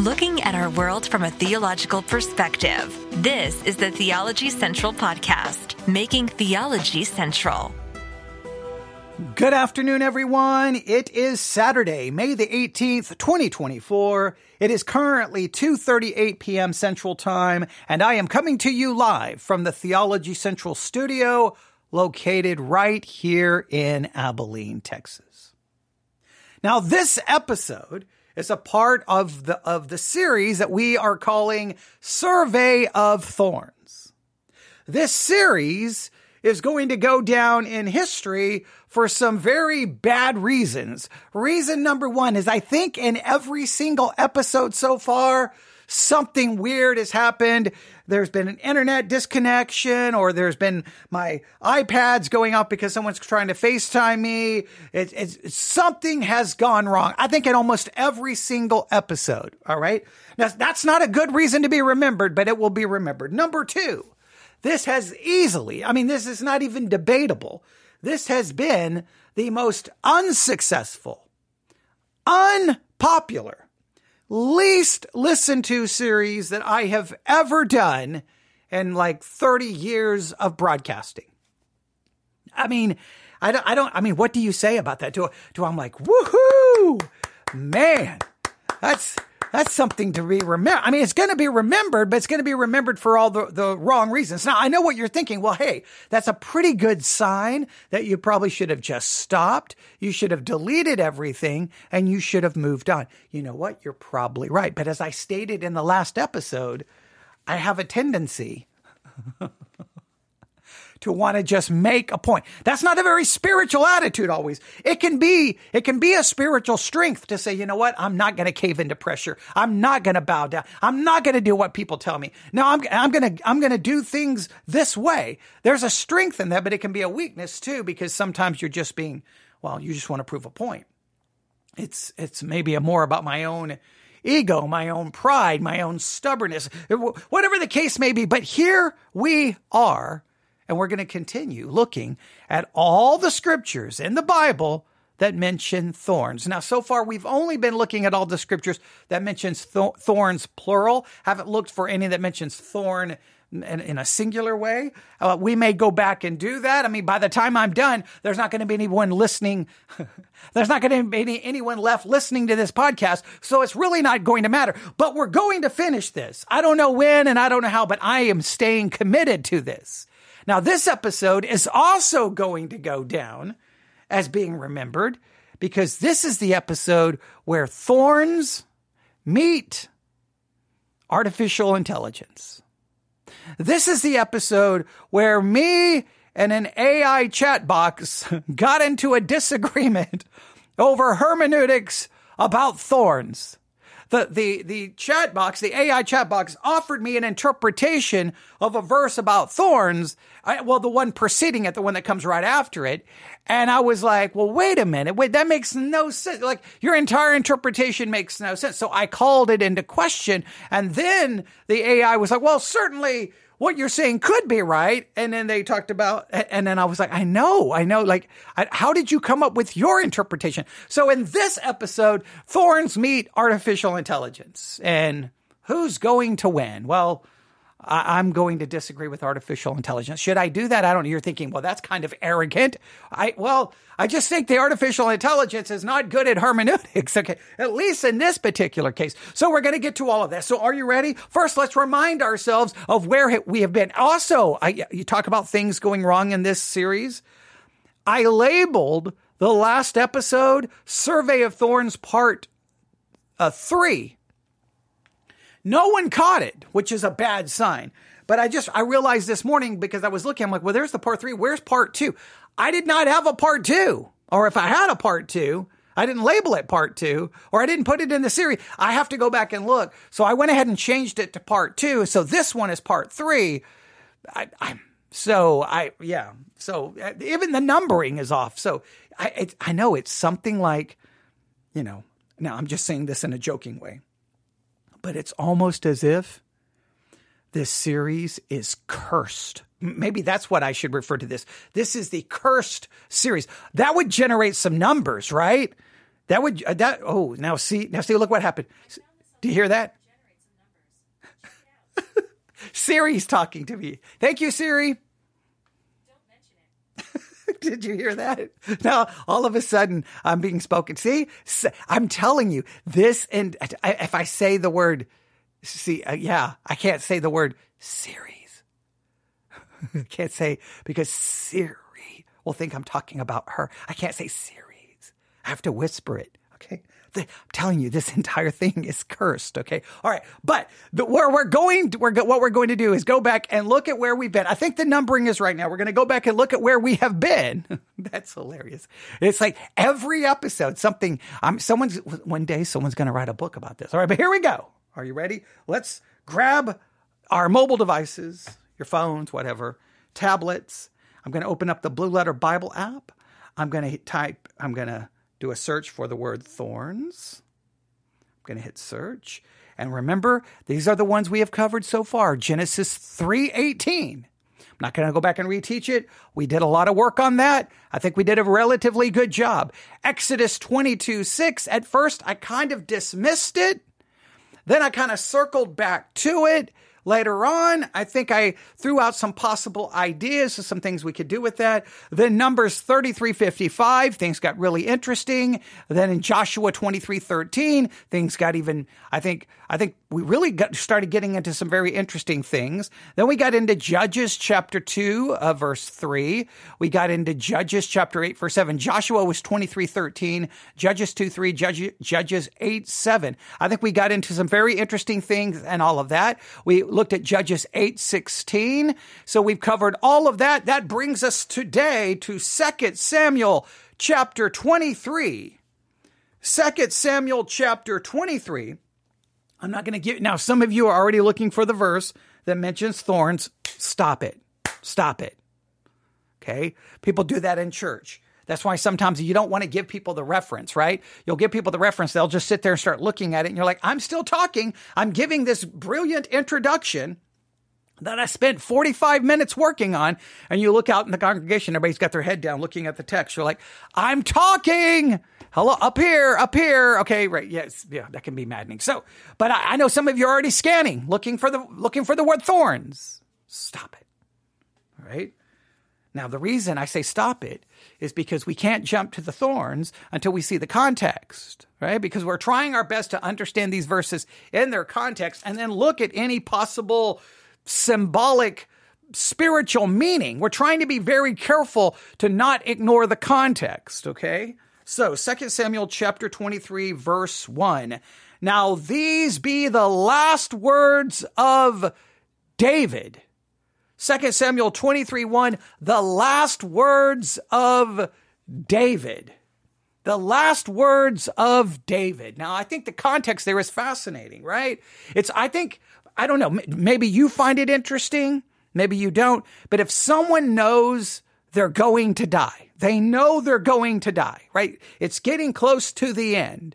Looking at our world from a theological perspective. This is the Theology Central Podcast, making theology central. Good afternoon, everyone. It is Saturday, May the 18th, 2024. It is currently 2:38 p.m. Central Time, and I am coming to you live from the Theology Central studio, located right here in Abilene, Texas. Now, this episode is a part of the series that we are calling Survey of Thorns. This series is going to go down in history for some very bad reasons. Reason number one is I think in every single episode so far, something weird has happened. There's been an internet disconnection, or there's been my iPad's going up because someone's trying to FaceTime me. It's something has gone wrong. I think in almost every single episode. All right. Now, that's not a good reason to be remembered, but it will be remembered. Number two, this has easily, this is not even debatable. This has been the most unsuccessful, unpopular, least listened to series that I have ever done in like 30 years of broadcasting. What do you say about that? I'm like, woohoo, man, that's something to be remembered. It's going to be remembered, but it's going to be remembered for all the wrong reasons. Now, I know what you're thinking. Well, hey, that's a pretty good sign that you probably should have just stopped. You should have deleted everything and you should have moved on. You know what? You're probably right. But as I stated in the last episode, I have a tendency to want to just make a point. That's not a very spiritual attitude always. It can be a spiritual strength to say, you know what? I'm not going to cave into pressure. I'm not going to bow down. I'm not going to do what people tell me. No, I'm going to do things this way. There's a strength in that, but it can be a weakness too, because sometimes you're just you just want to prove a point. It's maybe more about my own ego, my own pride, my own stubbornness, whatever the case may be. But here we are. And we're going to continue looking at all the scriptures in the Bible that mention thorns. Now, so far, we've only been looking at all the scriptures that mentions thorns, plural. Haven't looked for any that mentions thorn in a singular way. We may go back and do that. By the time I'm done, there's not going to be anyone listening. There's not going to be anyone left listening to this podcast. So it's really not going to matter. But we're going to finish this. I don't know when and I don't know how, but I am staying committed to this. Now, this episode is also going to go down as being remembered because this is the episode where thorns meet artificial intelligence. This is the episode where me and an AI chat box got into a disagreement over hermeneutics about thorns. The chat box, the AI chat box, offered me an interpretation of a verse about thorns. The one preceding it, the one that comes right after it. And I was like, well, wait a minute. That makes no sense. Like, your entire interpretation makes no sense. So I called it into question. And then the AI was like, well, certainly what you're saying could be right. And then they talked about, and then I was like, I know. Like, how did you come up with your interpretation? So in this episode, thorns meet artificial intelligence. And who's going to win? Well, I'm going to disagree with artificial intelligence. Should I do that? I don't know. You're thinking, well, that's kind of arrogant. I just think the artificial intelligence is not good at hermeneutics. Okay. At least in this particular case. So we're going to get to all of that. So are you ready? First, let's remind ourselves of where we have been. Also, you talk about things going wrong in this series. I labeled the last episode Survey of Thorns Part 3. No one caught it, which is a bad sign. But I realized this morning because I was looking, I'm like, well, there's the part 3. Where's part 2? I did not have a part 2. Or if I had a part 2, I didn't label it part 2, or I didn't put it in the series. I have to go back and look. So I went ahead and changed it to part 2. So this one is part 3. So even the numbering is off. So I know it's something like, now I'm just saying this in a joking way. But it's almost as if this series is cursed. Maybe that's what I should refer to this. This is the cursed series. That would generate some numbers, right? Now see, look what happened. Do you hear that? Siri's talking to me. Thank you, Siri. Did you hear that? Now, all of a sudden, I'm being spoken. See, I'm telling you this. And if I say the word, I can't say the word series. I can't say, because Siri will think I'm talking about her. I can't say series. I have to whisper it. Okay. I'm telling you, this entire thing is cursed. Okay. All right. But what we're going to do is go back and look at where we've been. I think the numbering is right now. We're going to go back and look at where we have been. That's hilarious. It's like every episode, someone's going to write a book about this. All right. But here we go. Are you ready? Let's grab our mobile devices, your phones, whatever, tablets. I'm going to open up the Blue Letter Bible app. I'm going to do a search for the word thorns. I'm going to hit search. And remember, these are the ones we have covered so far. Genesis 3:18. I'm not going to go back and reteach it. We did a lot of work on that. I think we did a relatively good job. Exodus 22:6. At first, I kind of dismissed it. Then I kind of circled back to it. Later on, I think I threw out some possible ideas of some things we could do with that. Then Numbers 33:55, things got really interesting. Then in Joshua 23:13, things got even, I think we really started getting into some very interesting things. Then we got into Judges chapter 2, verse 3. We got into Judges chapter 8, verse 7. Joshua was 23:13, Judges 2:3, Judges 8:7. I think we got into some very interesting things and all of that. We looked at Judges 8:16. So we've covered all of that. That brings us today to 2 Samuel chapter 23. 2 Samuel chapter 23. I'm not going to give, now some of you are already looking for the verse that mentions thorns. Stop it. Stop it. Okay? People do that in church. That's why sometimes you don't want to give people the reference, right? You'll give people the reference. They'll just sit there and start looking at it. And you're like, I'm still talking. I'm giving this brilliant introduction that I spent 45 minutes working on. And you look out in the congregation, everybody's got their head down looking at the text. You're like, I'm talking. Hello, up here. Okay, right. Yes. Yeah, that can be maddening. So, but I know some of you are already scanning, looking for the word thorns. Stop it. All right. Now, the reason I say stop it is because we can't jump to the thorns until we see the context, right? Because we're trying our best to understand these verses in their context and then look at any possible symbolic spiritual meaning. We're trying to be very careful to not ignore the context, okay? So 2 Samuel chapter 23, verse 1. Now these be the last words of David. 2 Samuel 23:1, the last words of David. The last words of David. Now, I think the context there is fascinating, right? I don't know, maybe you find it interesting, maybe you don't, but if someone knows they're going to die, they know they're going to die, right? It's getting close to the end.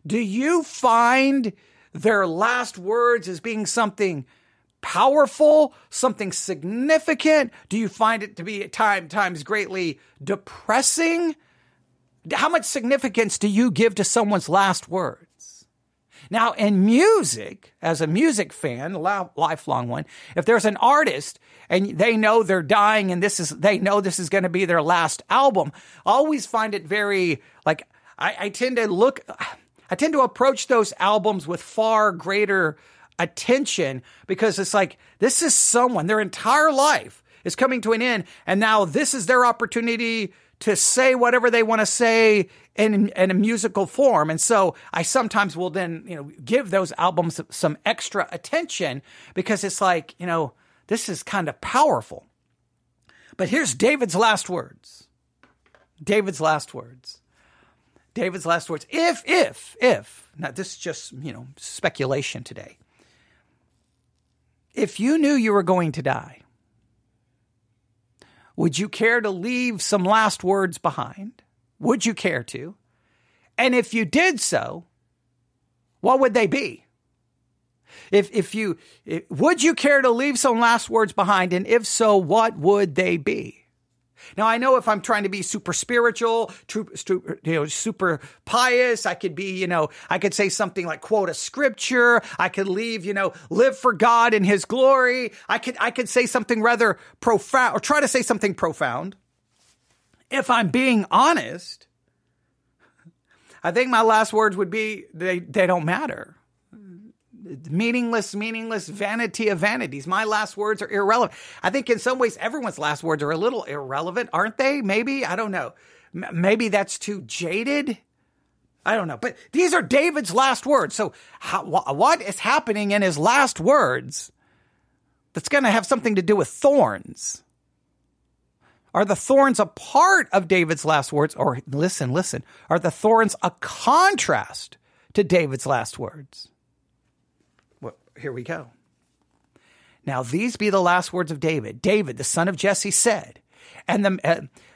Do you find their last words as being something powerful, something significant? Do you find it to be at times greatly depressing? How much significance do you give to someone's last words? Now, in music, as a music fan, a lifelong one, if there's an artist and they know they're dying and they know this is going to be their last album, I always find it very, like, I tend to approach those albums with far greater attention, because it's like, this is someone, their entire life is coming to an end, and now this is their opportunity to say whatever they want to say in a musical form. And so I sometimes will then, give those albums some extra attention, because it's like, this is kind of powerful. But here's David's last words. David's last words. David's last words. If, now this is just, speculation today. If you knew you were going to die, would you care to leave some last words behind? Would you care to? And if you did so, what would they be? Would you care to leave some last words behind? And if so, what would they be? Now, I know if I'm trying to be super spiritual, super pious, I could be, I could say something like quote a scripture. I could live for God in his glory. I could say something rather profound, or try to say something profound. If I'm being honest, I think my last words would be, they don't matter. Meaningless, vanity of vanities. My last words are irrelevant. I think in some ways, everyone's last words are a little irrelevant, aren't they? Maybe, I don't know. Maybe that's too jaded. I don't know. But these are David's last words. So what is happening in his last words that's going to have something to do with thorns? Are the thorns a part of David's last words? Or listen, are the thorns a contrast to David's last words? Well, here we go. Now these be the last words of David. David, the son of Jesse, said,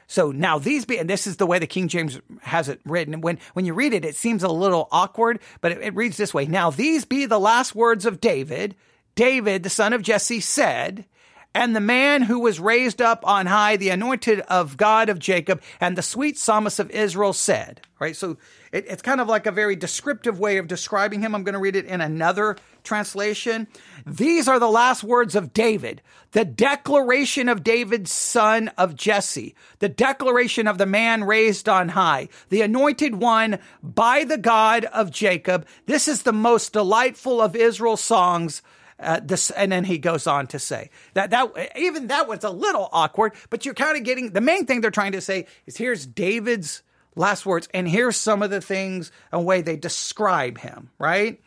so now these be, and this is the way the King James has it written. When you read it, it seems a little awkward, but it reads this way. Now these be the last words of David. David, the son of Jesse, said, and the man who was raised up on high, the anointed of God of Jacob, and the sweet psalmist of Israel said, right? So it's kind of like a very descriptive way of describing him. I'm going to read it in another translation. These are the last words of David, the declaration of David's son of Jesse, the declaration of the man raised on high, the anointed one by the God of Jacob. This is the most delightful of Israel's songs. And then he goes on to say that even that was a little awkward, but you're kind of getting the main thing they're trying to say is here's David's last words, and here's some of the things and way they describe him, right?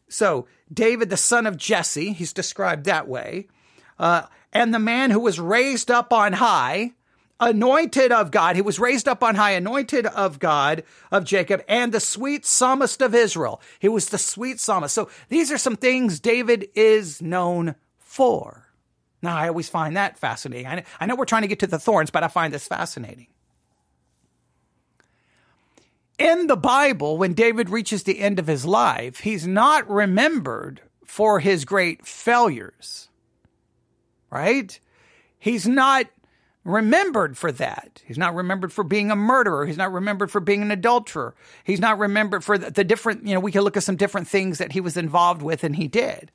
So David, the son of Jesse, he's described that way, and the man who was raised up on high, anointed of God. He was raised up on high, anointed of God, of Jacob, and the sweet psalmist of Israel. He was the sweet psalmist. So these are some things David is known for. Now, I always find that fascinating. I know we're trying to get to the thorns, but I find this fascinating. In the Bible, when David reaches the end of his life, he's not remembered for his great failures, right? He's not remembered for that. He's not remembered for being a murderer. He's not remembered for being an adulterer. He's not remembered for the different, we can look at some different things that he was involved with and he did.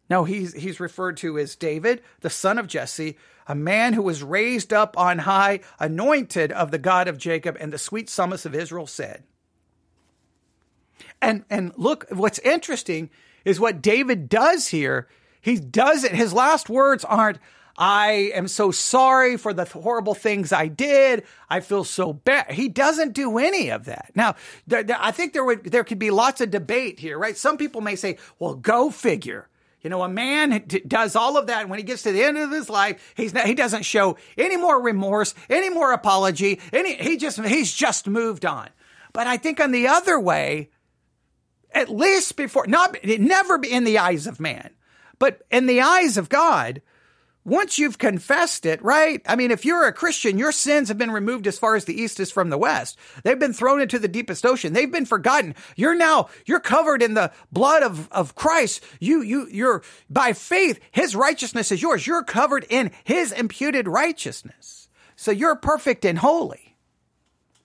No, he's referred to as David, the son of Jesse, a man who was raised up on high, anointed of the God of Jacob, and the sweet psalmist of Israel said. And look, what's interesting is what David does here. He does it. His last words aren't, I am so sorry for the horrible things I did. I feel so bad. He doesn't do any of that. Now, I think there could be lots of debate here, right? Some people may say, well, go figure. A man does all of that. And when he gets to the end of his life, he doesn't show any more remorse, any more apology. He's just moved on. But I think on the other way, at least never in the eyes of man, but in the eyes of God, once you've confessed it, right? I mean, if you're a Christian, your sins have been removed as far as the east is from the west. They've been thrown into the deepest ocean. They've been forgotten. You're covered in the blood of Christ. You're by faith, his righteousness is yours. You're covered in his imputed righteousness. So you're perfect and holy.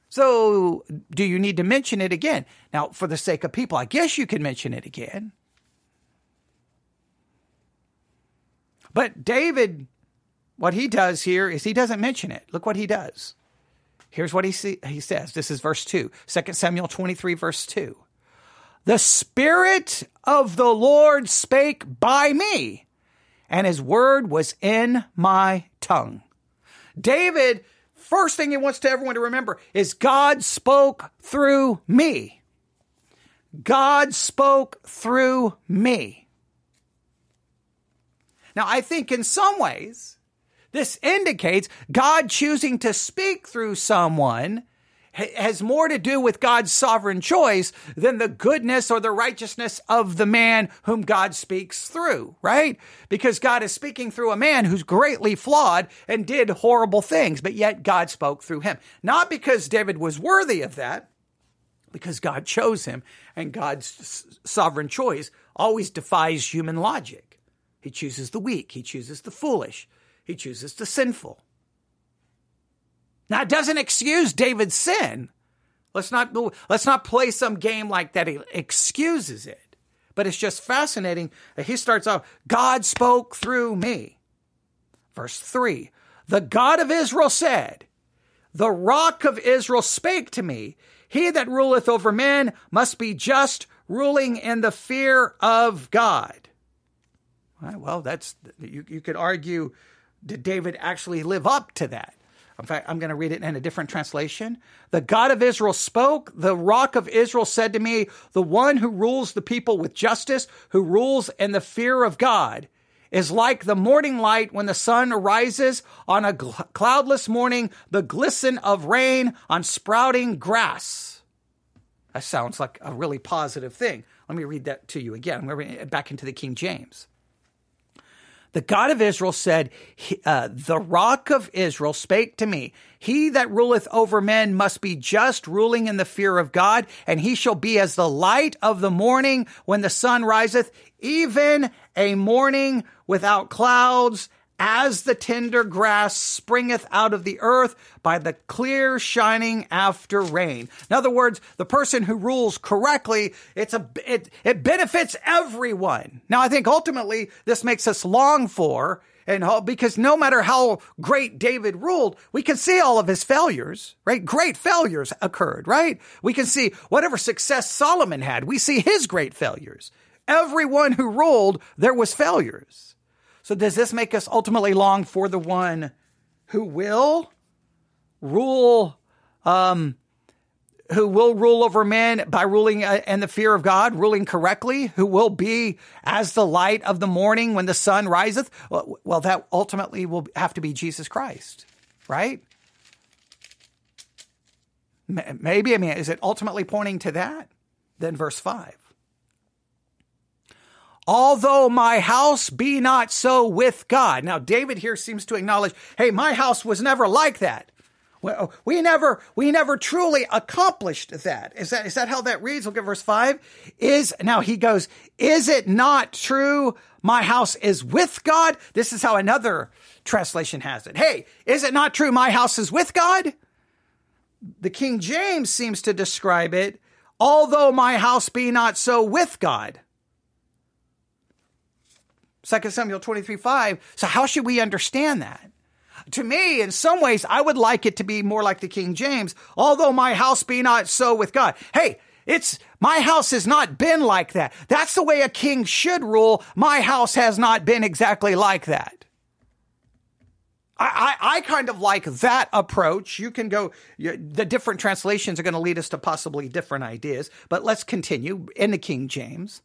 So do you need to mention it again? Now, for the sake of people, I guess you can mention it again. But David, what he does here is he doesn't mention it. Look what he does. Here's what he says. This is verse 2, 2 Samuel 23, verse 2. The Spirit of the Lord spake by me, and his word was in my tongue. David, first thing he wants everyone to remember is God spoke through me. God spoke through me. Now, I think in some ways, this indicates God choosing to speak through someone has more to do with God's sovereign choice than the goodness or the righteousness of the man whom God speaks through, right? Because God is speaking through a man who's greatly flawed and did horrible things, but yet God spoke through him. Not because David was worthy of that, because God chose him, and God's sovereign choice always defies human logic. He chooses the weak. He chooses the foolish. He chooses the sinful. Now, it doesn't excuse David's sin. Let's not play some game like that. It excuses it. But it's just fascinating that he starts off, God spoke through me. Verse 3, the God of Israel said, the rock of Israel spake to me. He that ruleth over men must be just, ruling in the fear of God. All right, well, you could argue, did David actually live up to that? In fact, I'm going to read it in a different translation. The God of Israel spoke. The rock of Israel said to me, the one who rules the people with justice, who rules in the fear of God, is like the morning light when the sun arises on a cloudless morning, the glisten of rain on sprouting grass. That sounds like a really positive thing. Let me read that to you again. We're back into the King James. The God of Israel said, the rock of Israel spake to me. He that ruleth over men must be just, ruling in the fear of God, and he shall be as the light of the morning when the sun riseth, even a morning without clouds, as the tender grass springeth out of the earth by the clear shining after rain. In other words, the person who rules correctly, it benefits everyone. Now, I think ultimately this makes us long for, and because no matter how great David ruled, we can see all of his failures, right? Great failures occurred, right? We can see whatever success Solomon had. We see his great failures. Everyone who ruled, there was failures. So does this make us ultimately long for the one who will rule over men by ruling in the fear of God, ruling correctly, who will be as the light of the morning when the sun riseth? Well, that ultimately will have to be Jesus Christ, right? Maybe, is it ultimately pointing to that? Then verse 5. Although my house be not so with God. Now, David here seems to acknowledge, hey, my house was never like that. Well, we never truly accomplished that. Is that how that reads? Look at verse 5. Now he goes, is it not true my house is with God? This is how another translation has it. Hey, is it not true my house is with God? The King James seems to describe it, although my house be not so with God. 2 Samuel 23:5. So how should we understand that? To me, in some ways, I would like it to be more like the King James. Although my house be not so with God. Hey, my house has not been like that. That's the way a king should rule. My house has not been exactly like that. I kind of like that approach. You can go, the different translations are going to lead us to possibly different ideas, but let's continue in the King James.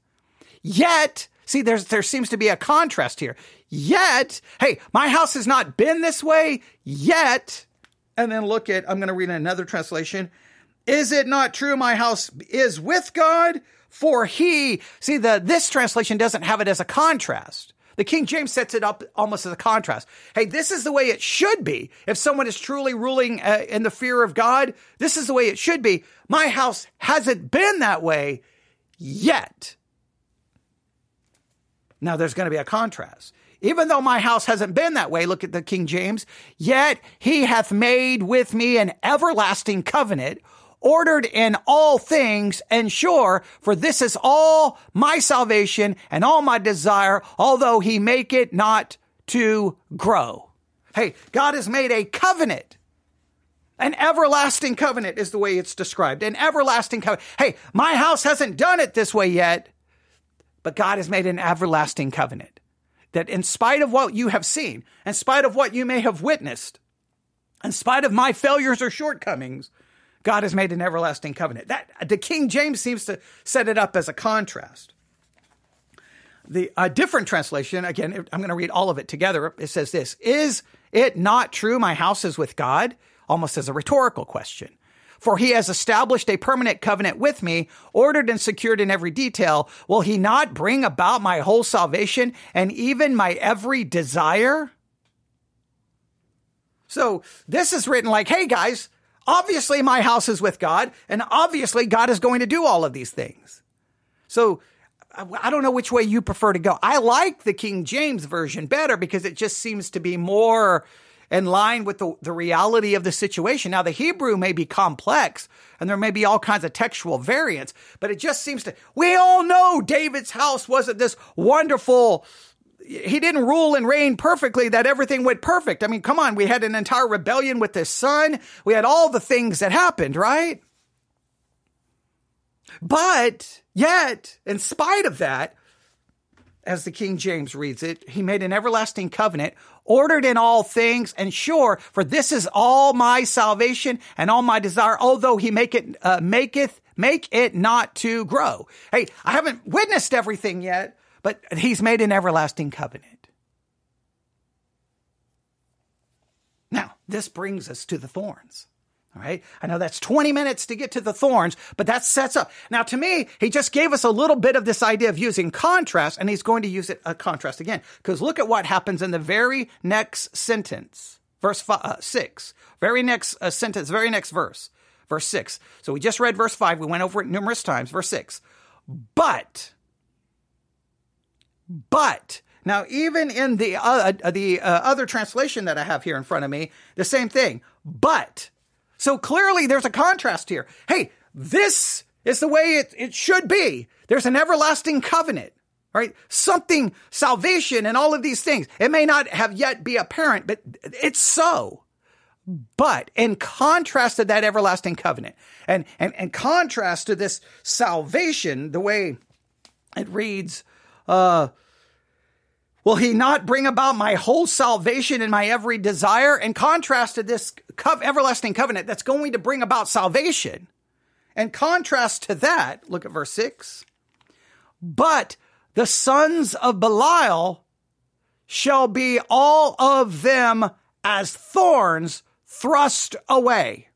Yet, see, there seems to be a contrast here. Yet, hey, my house has not been this way yet. And then I'm going to read another translation. Is it not true my house is with God? For this translation doesn't have it as a contrast. The King James sets it up almost as a contrast. Hey, this is the way it should be. If someone is truly ruling in the fear of God, this is the way it should be. My house hasn't been that way yet. Now, there's going to be a contrast. Even though my house hasn't been that way, look at the King James, yet he hath made with me an everlasting covenant, ordered in all things and sure, for this is all my salvation and all my desire, although he make it not to grow. Hey, God has made a covenant. An everlasting covenant is the way it's described. An everlasting covenant. Hey, my house hasn't done it this way yet, but God has made an everlasting covenant that in spite of what you have seen, in spite of what you may have witnessed, in spite of my failures or shortcomings, God has made an everlasting covenant. The King James seems to set it up as a contrast. A different translation, again, I'm going to read all of it together. It says this, is it not true my house is with God? Almost as a rhetorical question. For he has established a permanent covenant with me, ordered and secured in every detail. Will he not bring about my whole salvation and even my every desire? So this is written like, hey guys, obviously my house is with God, and obviously God is going to do all of these things. So I don't know which way you prefer to go. I like the King James version better because it just seems to be more, in line with the reality of the situation. Now, the Hebrew may be complex and there may be all kinds of textual variants, but it just seems we all know David's house wasn't this wonderful. He didn't rule and reign perfectly, that everything went perfect. I mean, come on, we had an entire rebellion with his son. We had all the things that happened, right? But yet, in spite of that, as the King James reads it, he made an everlasting covenant, ordered in all things, and sure, for this is all my salvation and all my desire, although he make it not to grow. Hey, I haven't witnessed everything yet, but he's made an everlasting covenant. Now, this brings us to the thorns. All right. I know that's 20 minutes to get to the thorns, but that sets up. Now, to me, he just gave us a little bit of this idea of using contrast, and he's going to use a contrast again. Because look at what happens in the very next sentence, verse 6, very next sentence, very next verse 6. So we just read verse 5. We went over it numerous times. Verse 6. But. Now, even in the other translation that I have here in front of me, the same thing. But. So clearly there's a contrast here. Hey, this is the way it should be. There's an everlasting covenant, right? Something, salvation and all of these things. It may not have yet be apparent, but it's so. But in contrast to that everlasting covenant and contrast to this salvation, the way it reads, will he not bring about my whole salvation and my every desire? In contrast to this everlasting covenant that's going to bring about salvation. In contrast to that, look at verse 6. But the sons of Belial shall be all of them as thorns thrust away.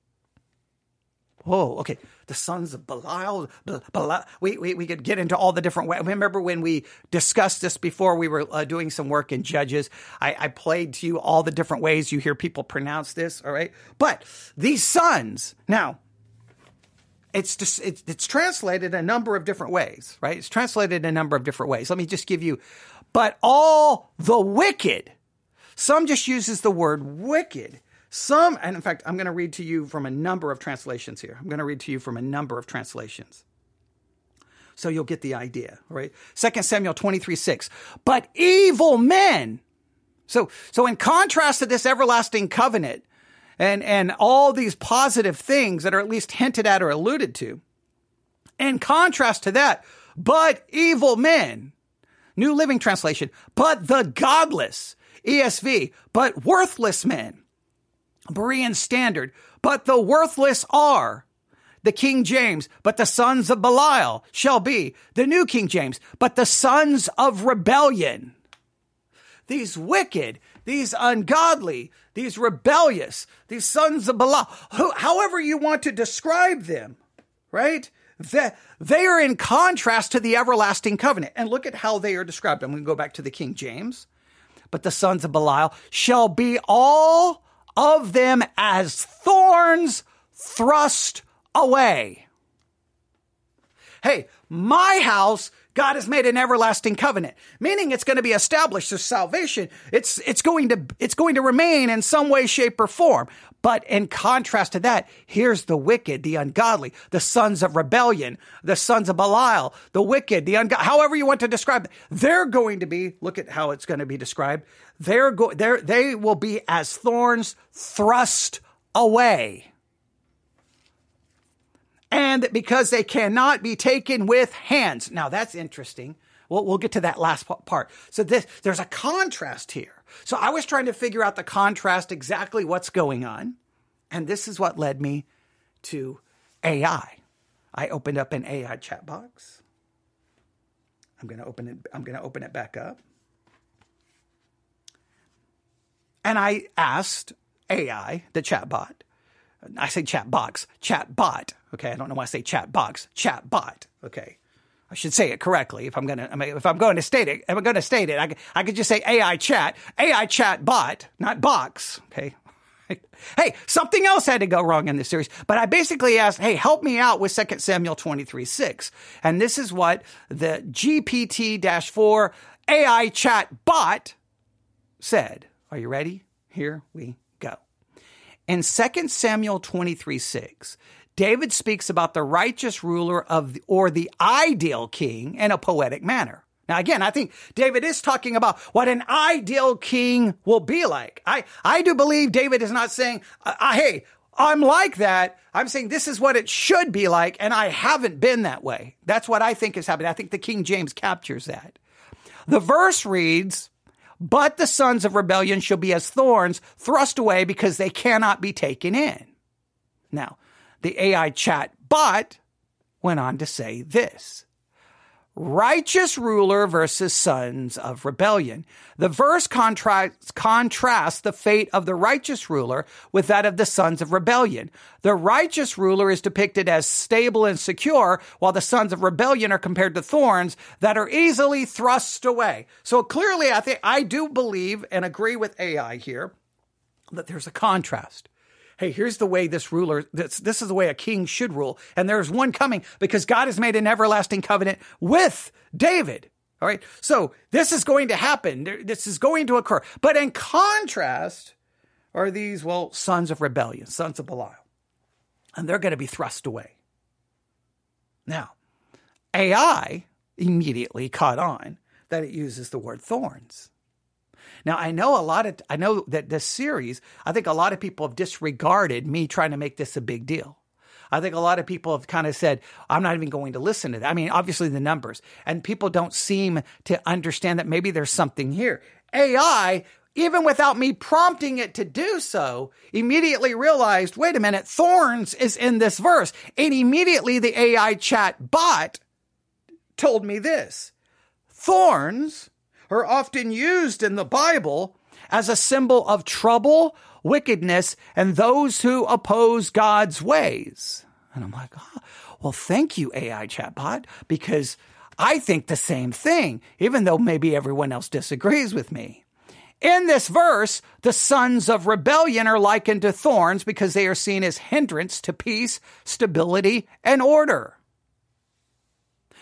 Whoa, okay. The sons of Belial, we could get into all the different ways. Remember when we discussed this before we were doing some work in Judges, I played to you all the different ways you hear people pronounce this, all right? But these sons, now, it's translated a number of different ways, right? It's translated a number of different ways. Let me just give you, but all the wicked, some just uses the word wicked. Some, and in fact, I'm going to read to you from a number of translations here. So you'll get the idea, right? 2 Samuel 23:6. But evil men. So in contrast to this everlasting covenant and all these positive things that are at least hinted at or alluded to, in contrast to that, but evil men. New Living Translation. But the godless. ESV. But worthless men. Berean Standard, but the worthless are. The King James, but the sons of Belial shall be. The New King James, but the sons of rebellion. These wicked, these ungodly, these rebellious, these sons of Belial, however you want to describe them, right? They are in contrast to the everlasting covenant. And look at how they are described. I'm going to go back to the King James. But the sons of Belial shall be all of them as thorns thrust away. Hey, my house, God has made an everlasting covenant, meaning it's going to be established as salvation. It's going to remain in some way, shape, or form. But in contrast to that, here's the wicked, the ungodly, the sons of rebellion, the sons of Belial, the wicked, the ungodly, however you want to describe it. They're going to be, look at how it's going to be described. They will be as thorns thrust away. And because they cannot be taken with hands. Now that's interesting. We'll get to that last part. So there's a contrast here. So I was trying to figure out the contrast, exactly what's going on. And this is what led me to AI. I opened up an AI chat box. I'm going to open it back up. And I asked AI, the chat bot. I say chat box, chat bot. Okay. I don't know why I say chat box, chat bot. Okay. I should say it correctly if I'm going to state it. I could just say AI chat bot, not box. Okay. Hey, something else had to go wrong in this series, but I basically asked, hey, help me out with 2 Samuel 23:6. And this is what the GPT-4 AI chat bot said. Are you ready? Here we In 2 Samuel 23:6, David speaks about the righteous ruler or the ideal king in a poetic manner. Now, again, I think David is talking about what an ideal king will be like. I do believe David is not saying, hey, I'm like that. I'm saying this is what it should be like, and I haven't been that way. That's what I think is happening. I think the King James captures that. The verse reads, but the sons of rebellion shall be as thorns thrust away because they cannot be taken in. Now, the AI chat bot went on to say this. Righteous ruler versus sons of rebellion. The verse contrasts the fate of the righteous ruler with that of the sons of rebellion. The righteous ruler is depicted as stable and secure, while the sons of rebellion are compared to thorns that are easily thrust away. So clearly, I do believe and agree with AI here that there's a contrast. Hey, here's the way this is the way a king should rule. And there's one coming because God has made an everlasting covenant with David. All right. So this is going to happen. This is going to occur. But in contrast are these, sons of rebellion, sons of Belial. And they're going to be thrust away. Now, AI immediately caught on that it uses the word thorns. Now, I know that this series, I think a lot of people have disregarded me trying to make this a big deal. I think a lot of people have kind of said, I'm not even going to listen to that. I mean, obviously the numbers, and people don't seem to understand that maybe there's something here. AI, even without me prompting it to do so, immediately realized, wait a minute, thorns is in this verse. And immediately the AI chat bot told me this. Thorns are often used in the Bible as a symbol of trouble, wickedness, and those who oppose God's ways. And I'm like, thank you, AI chatbot, because I think the same thing, even though maybe everyone else disagrees with me. In this verse, the sons of rebellion are likened to thorns because they are seen as hindrance to peace, stability, and order.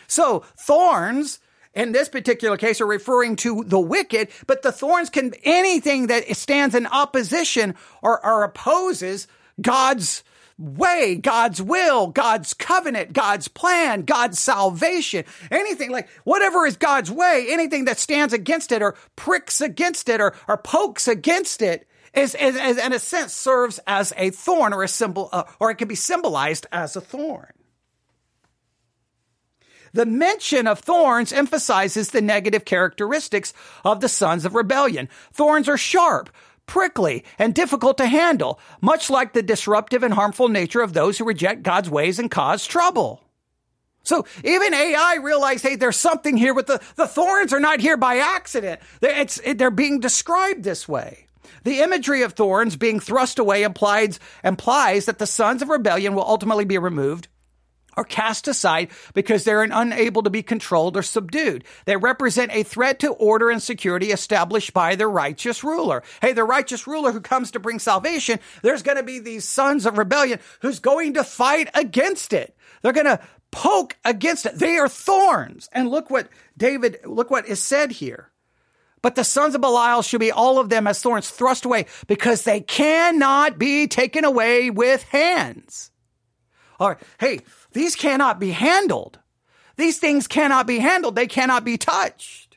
So thorns, in this particular case, are referring to the wicked, but the thorns can anything that stands in opposition or opposes God's way, God's will, God's covenant, God's plan, God's salvation, anything like whatever is God's way, anything that stands against it or pricks against it or pokes against it is in a sense serves as a thorn or a symbol, or it can be symbolized as a thorn. The mention of thorns emphasizes the negative characteristics of the sons of rebellion. Thorns are sharp, prickly, and difficult to handle, much like the disruptive and harmful nature of those who reject God's ways and cause trouble. So even AI realized, hey, there's something here with the thorns are not here by accident. They're being described this way. The imagery of thorns being thrust away implies that the sons of rebellion will ultimately be removed or cast aside because they're unable to be controlled or subdued. They represent a threat to order and security established by the righteous ruler. Hey, the righteous ruler who comes to bring salvation, there's going to be these sons of rebellion who's going to fight against it. They're going to poke against it. They are thorns. And look what is said here. But the sons of Belial shall be all of them as thorns thrust away because they cannot be taken away with hands. All right. Hey, these cannot be handled. These things cannot be handled. They cannot be touched.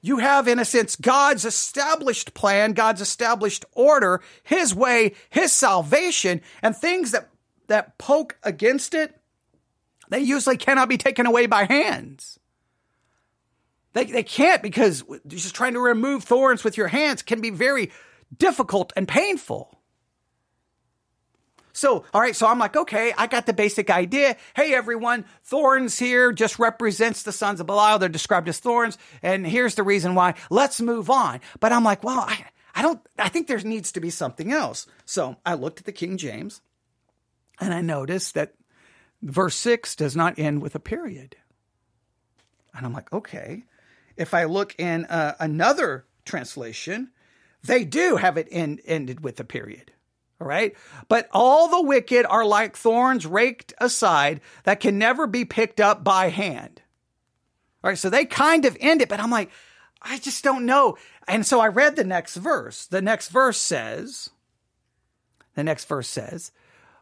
You have, in a sense, God's established plan, God's established order, his way, his salvation, and things that poke against it, they usually cannot be taken away by hands. They can't, because just trying to remove thorns with your hands can be very difficult and painful. So, all right, so I'm like, okay, I got the basic idea. Hey, everyone, thorns here just represents the sons of Belial. They're described as thorns, and here's the reason why. Let's move on. But I'm like, well, I think there needs to be something else. So I looked at the King James, and I noticed that verse 6 does not end with a period. And I'm like, okay. If I look in another translation, they do have it ended with a period. All right. But all the wicked are like thorns raked aside that can never be picked up by hand. All right. So they kind of end it, but I'm like, I just don't know. And so I read the next verse. The next verse says,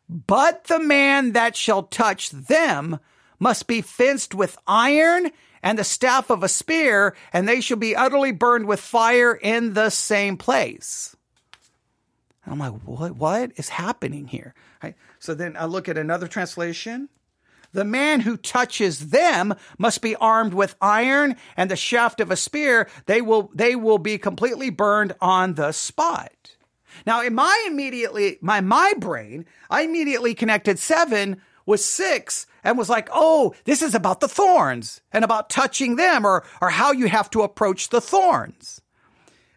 but the man that shall touch them must be fenced with iron and the staff of a spear, and they shall be utterly burned with fire in the same place. And I'm like, what is happening here? Right? So then I look at another translation. The man who touches them must be armed with iron and the shaft of a spear. They will be completely burned on the spot. Now, in my brain, I immediately connected 7 with 6 and was like, oh, this is about the thorns and about touching them or how you have to approach the thorns.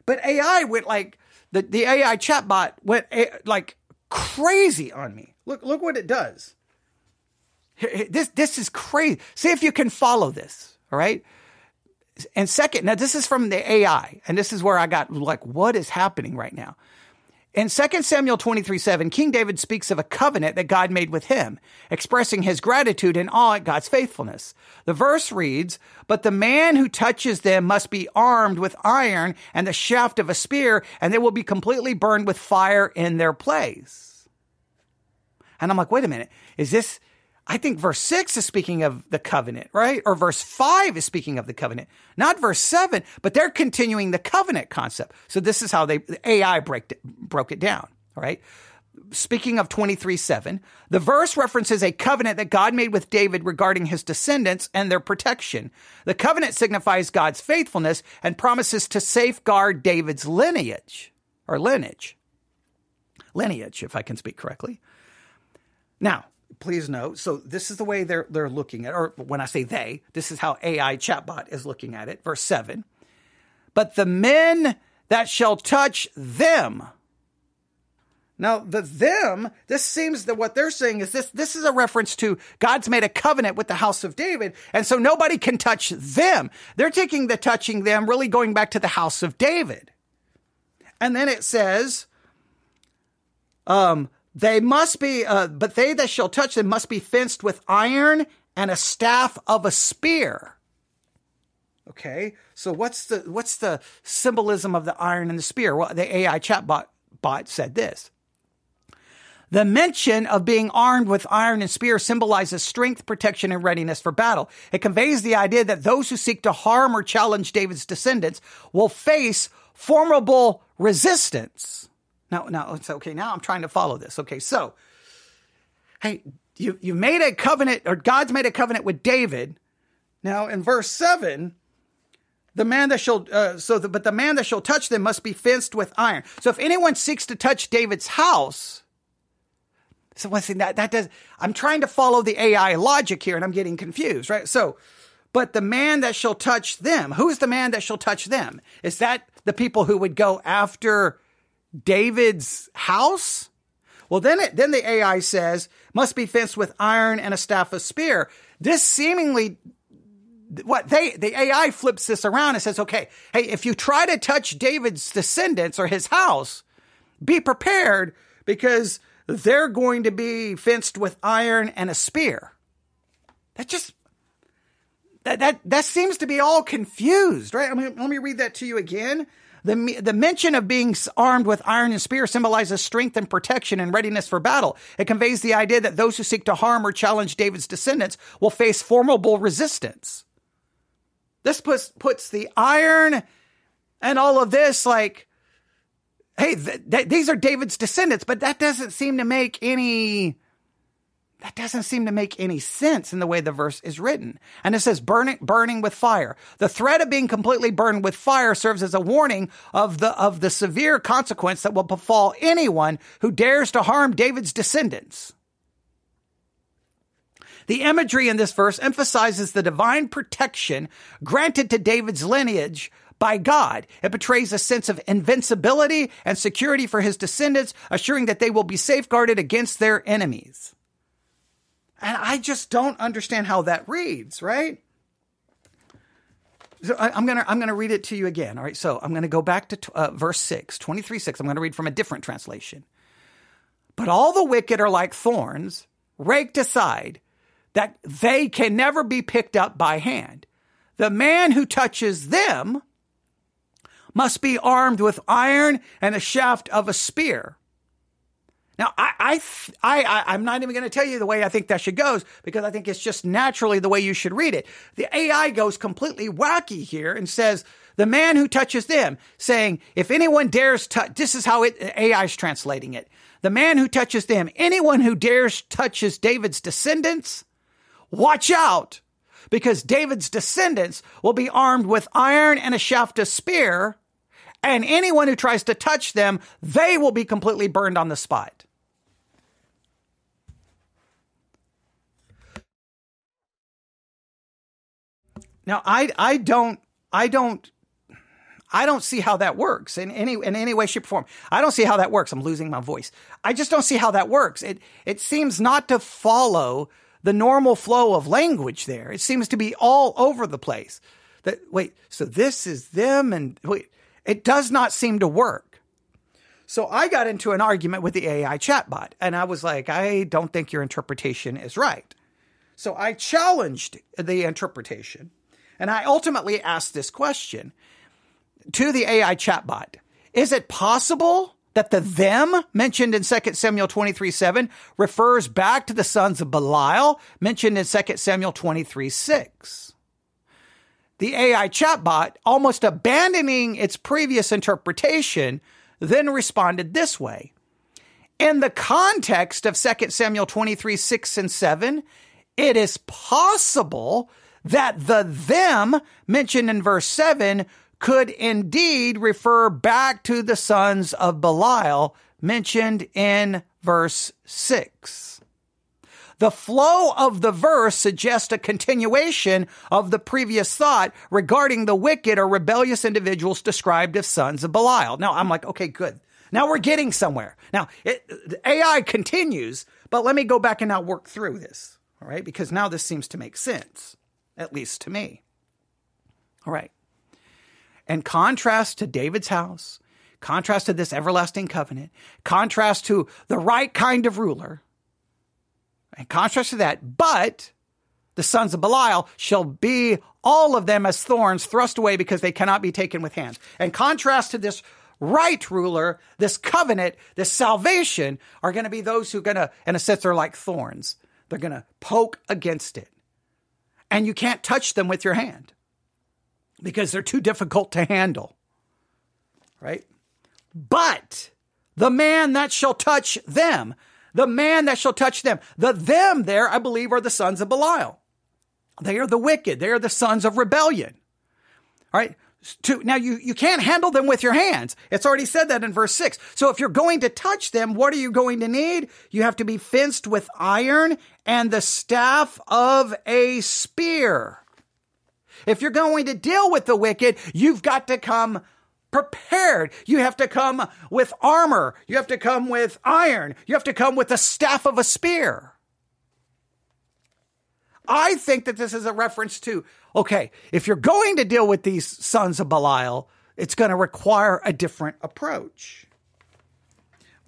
But AI went like, the AI chatbot went like crazy on me. Look what it does. This is crazy. See if you can follow this. All right. And second, now this is from the AI, and this is where I got like, what is happening right now? In 2 Samuel 23:7, King David speaks of a covenant that God made with him, expressing his gratitude and awe at God's faithfulness. The verse reads, but the man who touches them must be armed with iron and the shaft of a spear, and they will be completely burned with fire in their place. And I'm like, wait a minute, I think verse 6 is speaking of the covenant, right? Or verse 5 is speaking of the covenant, not verse 7, but they're continuing the covenant concept. So this is how the AI broke it down, all right? Speaking of 23:7, the verse references a covenant that God made with David regarding his descendants and their protection. The covenant signifies God's faithfulness and promises to safeguard David's lineage, if I can speak correctly. Now, please note, so this is the way they're looking at, or when I say they, this is how AI chatbot is looking at it. Verse 7, but the men that shall touch them. Now, this seems that what they're saying is this is a reference to God's made a covenant with the house of David, and so nobody can touch them. They're taking the touching them, really going back to the house of David. And then it says, they must be, but they that shall touch them must be fenced with iron and a staff of a spear. Okay, so what's the symbolism of the iron and the spear? Well, the AI chatbot said this. The mention of being armed with iron and spear symbolizes strength, protection, and readiness for battle. It conveys the idea that those who seek to harm or challenge David's descendants will face formidable resistance. Now it's okay. Now I'm trying to follow this. Okay, so, hey, you made a covenant, or God's made a covenant with David. Now in verse 7, the man that shall, but the man that shall touch them must be fenced with iron. So if anyone seeks to touch David's house, so one thing that does, I'm trying to follow the AI logic here, and I'm getting confused, right? So, but the man that shall touch them, who's the man that shall touch them? Is that the people who would go after David's house? Well, then the AI says, must be fenced with iron and a staff of spear. This seemingly, the AI flips this around and says, okay, hey, if you try to touch David's descendants or his house, be prepared because they're going to be fenced with iron and a spear. That seems to be all confused, right? I mean, let me read that to you again. The mention of being armed with iron and spear symbolizes strength and protection and readiness for battle. It conveys the idea that those who seek to harm or challenge David's descendants will face formidable resistance. This puts the iron and all of this like, hey, these are David's descendants, but that doesn't seem to make any sense in the way the verse is written. And it says burning with fire. The threat of being completely burned with fire serves as a warning of the severe consequence that will befall anyone who dares to harm David's descendants. The imagery in this verse emphasizes the divine protection granted to David's lineage by God. It portrays a sense of invincibility and security for his descendants, assuring that they will be safeguarded against their enemies. And I just don't understand how that reads, right? So I'm gonna read it to you again. All right. So I'm gonna go back to verse 6, 23:6. I'm gonna read from a different translation. But all the wicked are like thorns, raked aside, that they can never be picked up by hand. The man who touches them must be armed with iron and a shaft of a spear. Now, I'm not even going to tell you the way I think that should go, because I think it's just naturally the way you should read it. The AI goes completely wacky here and says, the man who touches them, saying, if anyone dares touch, this is how AI is translating it. The man who touches them, anyone who dares touches David's descendants, watch out, because David's descendants will be armed with iron and a shaft of spear, and anyone who tries to touch them, they will be completely burned on the spot. Now, I don't see how that works in any way, shape, or form. I don't see how that works. I'm losing my voice. I just don't see how that works. It seems not to follow the normal flow of language there. It seems to be all over the place. So this is them, and it does not seem to work. So I got into an argument with the AI chatbot, and I was like, I don't think your interpretation is right. So I challenged the interpretation, and I ultimately asked this question to the AI chatbot. Is it possible that the them mentioned in 2 Samuel 23:7 refers back to the sons of Belial mentioned in 2 Samuel 23:6? The AI chatbot, almost abandoning its previous interpretation, then responded this way. In the context of 2 Samuel 23:6 and 7, it is possible that the them mentioned in verse 7 could indeed refer back to the sons of Belial mentioned in verse 6. The flow of the verse suggests a continuation of the previous thought regarding the wicked or rebellious individuals described as sons of Belial. Now, I'm like, okay, good. Now we're getting somewhere. Now, the AI continues, but let me go back and now work through this, all right? Because now this seems to make sense, at least to me. All right. In contrast to David's house, contrast to this everlasting covenant, contrast to the right kind of ruler, in contrast to that, but the sons of Belial shall be all of them as thorns thrust away because they cannot be taken with hands. In contrast to this right ruler, this covenant, this salvation are going to be those who are going to, in a sense, they're like thorns. They're going to poke against it. And you can't touch them with your hand because they're too difficult to handle. Right? But the man that shall touch them, the man that shall touch them, the them there, I believe, are the sons of Belial. They are the wicked. They are the sons of rebellion. All right. Now, you can't handle them with your hands. It's already said that in verse 6. So if you're going to touch them, what are you going to need? You have to be fenced with iron and the staff of a spear. If you're going to deal with the wicked, you've got to come prepared. You have to come with armor. You have to come with iron. You have to come with the staff of a spear. I think that this is a reference to, okay, if you're going to deal with these sons of Belial, it's going to require a different approach.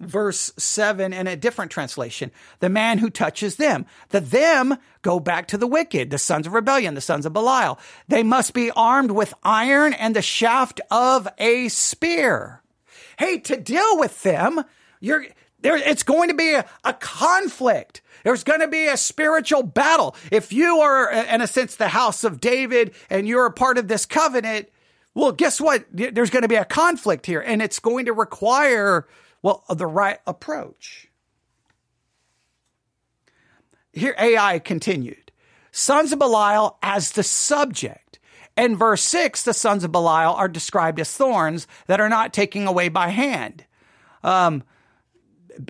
Verse 7 in a different translation, the man who touches them. The them go back to the wicked, the sons of rebellion, the sons of Belial. They must be armed with iron and the shaft of a spear. Hey, to deal with them, it's going to be a conflict. There's going to be a spiritual battle. If you are, in a sense, the house of David and you're a part of this covenant, well, guess what? There's going to be a conflict here, and it's going to require, well, the right approach. Here, AI continued. Sons of Belial as the subject. In verse 6, the sons of Belial are described as thorns that are not taken away by hand.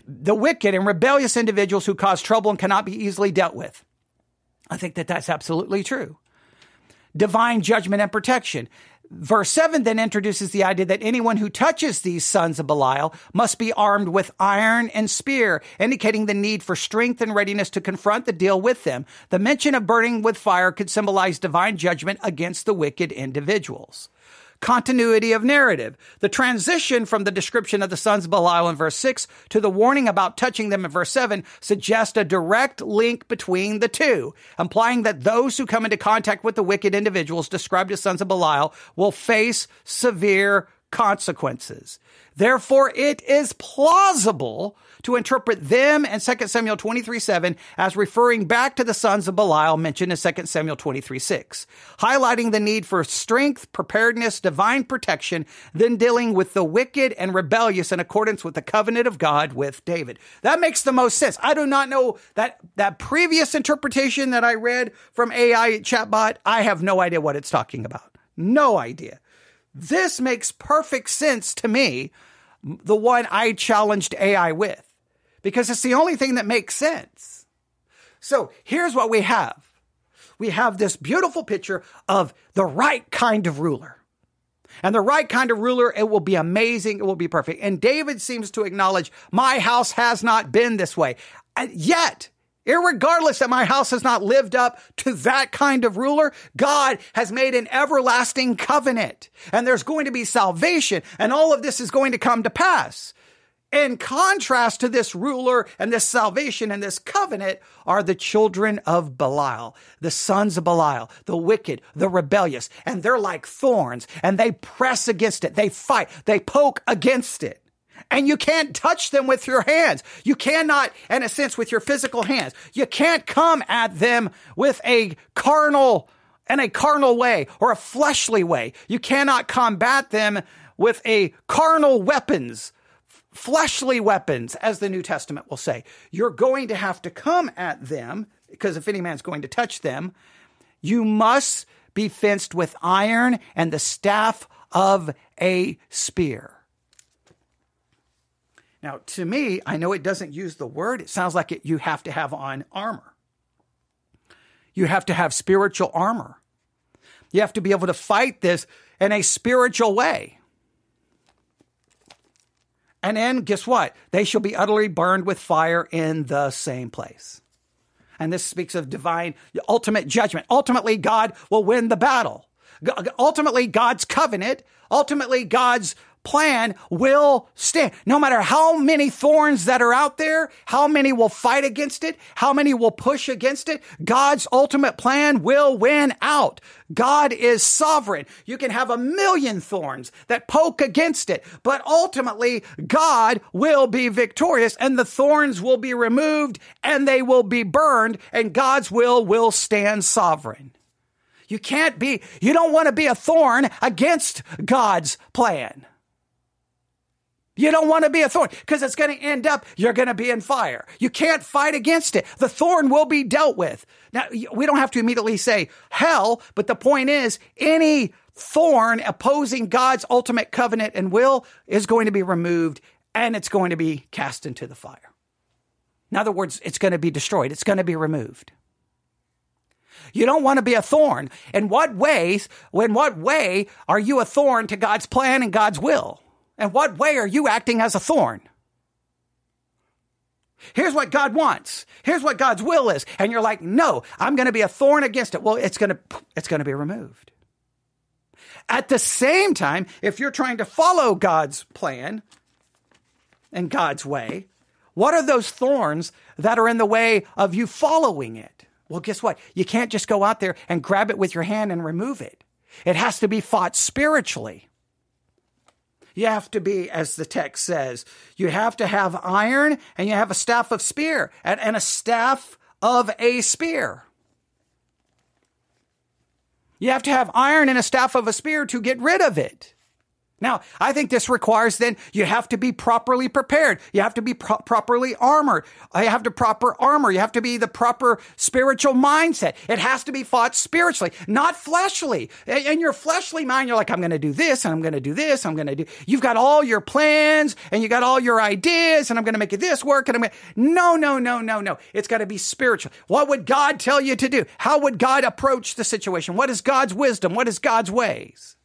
The wicked and rebellious individuals who cause trouble and cannot be easily dealt with. I think that that's absolutely true. Divine judgment and protection. Verse 7 then introduces the idea that anyone who touches these sons of Belial must be armed with iron and spear, indicating the need for strength and readiness to confront the deal with them. The mention of burning with fire could symbolize divine judgment against the wicked individuals. Continuity of narrative. The transition from the description of the sons of Belial in verse 6 to the warning about touching them in verse 7 suggests a direct link between the two, implying that those who come into contact with the wicked individuals described as sons of Belial will face severe consequences. Therefore, it is plausible to interpret them in 2 Samuel 23:7 as referring back to the sons of Belial mentioned in 2 Samuel 23:6, highlighting the need for strength, preparedness, divine protection, then dealing with the wicked and rebellious in accordance with the covenant of God with David. That makes the most sense. I do not know that previous interpretation that I read from AI chatbot. I have no idea what it's talking about. No idea. This makes perfect sense to me, the one I challenged AI with, because it's the only thing that makes sense. So here's what we have. We have this beautiful picture of the right kind of ruler. And the right kind of ruler, it will be amazing. It will be perfect. And David seems to acknowledge, my house has not been this way. And yet, irregardless that my house has not lived up to that kind of ruler, God has made an everlasting covenant. And there's going to be salvation. And all of this is going to come to pass. In contrast to this ruler and this salvation and this covenant are the children of Belial, the sons of Belial, the wicked, the rebellious. And they're like thorns, and they press against it. They fight. They poke against it. And you can't touch them with your hands. You cannot, in a sense, with your physical hands. You can't come at them with a carnal way or a fleshly way. You cannot combat them with a carnal weapons, fleshly weapons, as the New Testament will say. You're going to have to come at them, because if any man's going to touch them, you must be fenced with iron and the staff of a spear. Now, to me, I know it doesn't use the word. It sounds like you have to have on armor. You have to have spiritual armor. You have to be able to fight this in a spiritual way. And then, guess what? They shall be utterly burned with fire in the same place. And this speaks of divine, ultimate judgment. Ultimately, God will win the battle. Ultimately, God's covenant, ultimately, God's plan will stand. No matter how many thorns that are out there, how many will fight against it, how many will push against it, God's ultimate plan will win out. God is sovereign. You can have 1,000,000 thorns that poke against it, but ultimately God will be victorious, and the thorns will be removed and they will be burned, and God's will stand sovereign. You don't want to be a thorn against God's plan. You don't want to be a thorn, because it's going to end up, you're going to be in fire. You can't fight against it. The thorn will be dealt with. Now, we don't have to immediately say hell, but the point is, any thorn opposing God's ultimate covenant and will is going to be removed, and it's going to be cast into the fire. In other words, it's going to be destroyed. It's going to be removed. You don't want to be a thorn. In what way are you a thorn to God's plan and God's will? In what way are you acting as a thorn? Here's what God wants. Here's what God's will is. And you're like, no, I'm going to be a thorn against it. Well, it's going to be removed. At the same time, if you're trying to follow God's plan and God's way, what are those thorns that are in the way of you following it? Well, guess what? You can't just go out there and grab it with your hand and remove it. It has to be fought spiritually. You have to be, as the text says, you have to have iron, and you have a staff of spear and a staff of a spear. You have to have iron and a staff of a spear to get rid of it. Now, I think this requires then you have to be properly prepared. You have to be properly armored. You have to proper armor. You have to be the proper spiritual mindset. It has to be fought spiritually, not fleshly. In your fleshly mind, you're like, I'm going to do this, and I'm going to do this, I'm going to do. You've got all your plans, and you got all your ideas, and I'm going to make this work, and No. It's got to be spiritual. What would God tell you to do? How would God approach the situation? What is God's wisdom? What is God's ways?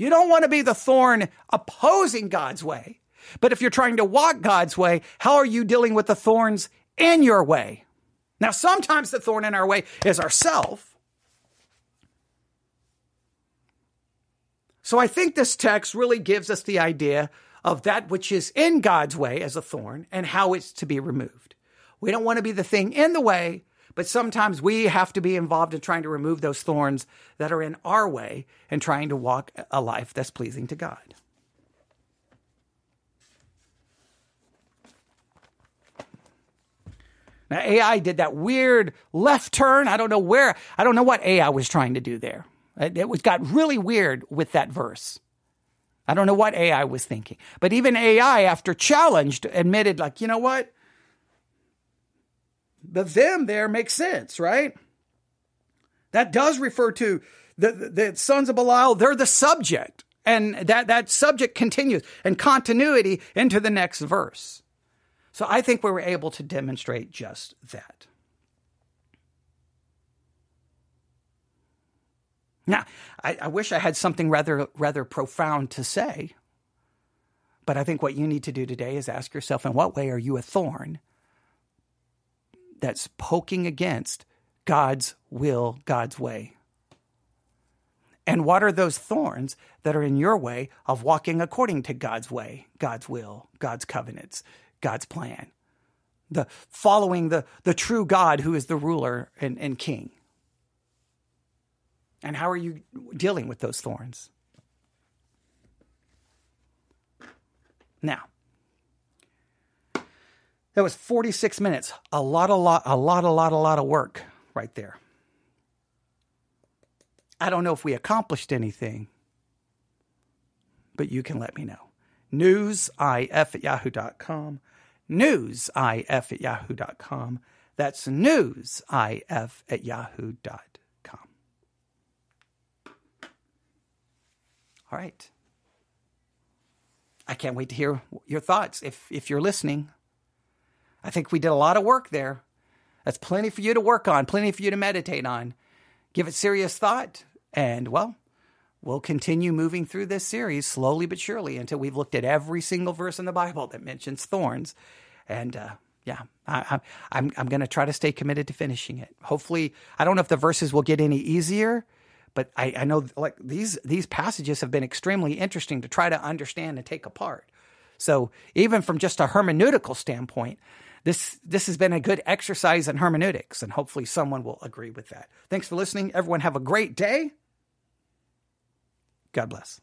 You don't want to be the thorn opposing God's way. But if you're trying to walk God's way, how are you dealing with the thorns in your way? Now, sometimes the thorn in our way is ourself. So I think this text really gives us the idea of that which is in God's way as a thorn and how it's to be removed. We don't want to be the thing in the way, but sometimes we have to be involved in trying to remove those thorns that are in our way and trying to walk a life that's pleasing to God. Now, AI did that weird left turn. I don't know what AI was trying to do there. It got really weird with that verse. I don't know what AI was thinking. But even AI, after challenged, admitted, like, you know what? The them there makes sense, right? That does refer to the sons of Belial. They're the subject. And that subject continues and continuity into the next verse. So I think we were able to demonstrate just that. Now, I wish I had something rather profound to say, but I think what you need to do today is ask yourself, in what way are you a thorn that's poking against God's will, God's way? And what are those thorns that are in your way of walking according to God's way, God's will, God's covenants, God's plan, the following the true God who is the ruler and king? And how are you dealing with those thorns? Now, that was 46 minutes. A lot of work right there. I don't know if we accomplished anything, but you can let me know. newsif@yahoo.com. newsif@yahoo.com. That's newsif@yahoo.com. All right. I can't wait to hear your thoughts if you're listening. I think we did a lot of work there. That's plenty for you to work on, plenty for you to meditate on. Give it serious thought, and, well, we'll continue moving through this series slowly but surely until we've looked at every single verse in the Bible that mentions thorns. And, I'm going to try to stay committed to finishing it. Hopefully, I don't know if the verses will get any easier, but I know, like, these passages have been extremely interesting to try to understand and take apart. So even from just a hermeneutical standpoint, this has been a good exercise in hermeneutics, and hopefully someone will agree with that. Thanks for listening. Everyone have a great day. God bless.